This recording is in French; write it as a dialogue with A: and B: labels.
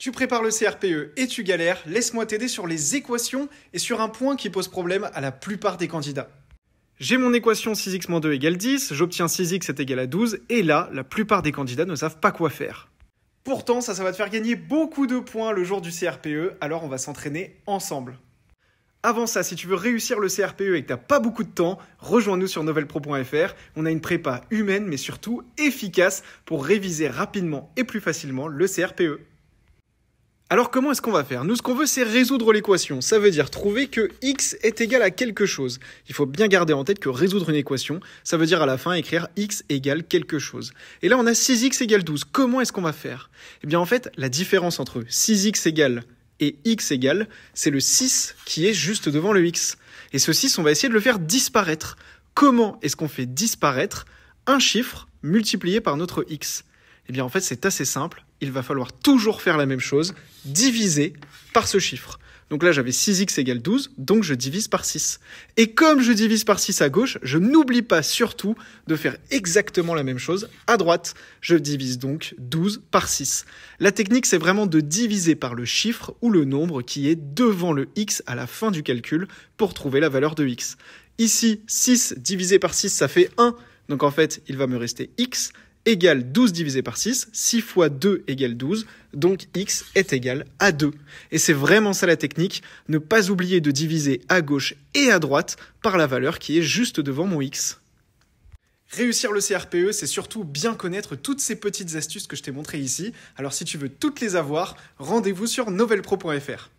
A: Tu prépares le CRPE et tu galères, laisse-moi t'aider sur les équations et sur un point qui pose problème à la plupart des candidats. J'ai mon équation 6x-2 égale 10, j'obtiens 6x est égal à 12, et là, la plupart des candidats ne savent pas quoi faire. Pourtant, ça va te faire gagner beaucoup de points le jour du CRPE, alors on va s'entraîner ensemble. Avant ça, si tu veux réussir le CRPE et que tu n'as pas beaucoup de temps, rejoins-nous sur novelpro.fr. On a une prépa humaine, mais surtout efficace pour réviser rapidement et plus facilement le CRPE. Alors comment est-ce qu'on va faire? Nous, ce qu'on veut, c'est résoudre l'équation. Ça veut dire trouver que x est égal à quelque chose. Il faut bien garder en tête que résoudre une équation, ça veut dire à la fin écrire x égale quelque chose. Et là, on a 6x égale 12. Comment est-ce qu'on va faire? Eh bien, en fait, la différence entre 6x égale et x égale, c'est le 6 qui est juste devant le x. Et ce 6, on va essayer de le faire disparaître. Comment est-ce qu'on fait disparaître un chiffre multiplié par notre x? Eh bien, en fait, c'est assez simple. Il va falloir toujours faire la même chose, diviser par ce chiffre. Donc là, j'avais 6x égale 12, donc je divise par 6. Et comme je divise par 6 à gauche, je n'oublie pas surtout de faire exactement la même chose à droite. Je divise donc 12 par 6. La technique, c'est vraiment de diviser par le chiffre ou le nombre qui est devant le x à la fin du calcul pour trouver la valeur de x. Ici, 6 divisé par 6, ça fait 1. Donc en fait, il va me rester x égale 12 divisé par 6, 6 fois 2 égale 12, donc x est égal à 2. Et c'est vraiment ça la technique, ne pas oublier de diviser à gauche et à droite par la valeur qui est juste devant mon x. Réussir le CRPE, c'est surtout bien connaître toutes ces petites astuces que je t'ai montrées ici. Alors si tu veux toutes les avoir, rendez-vous sur novelpro.fr.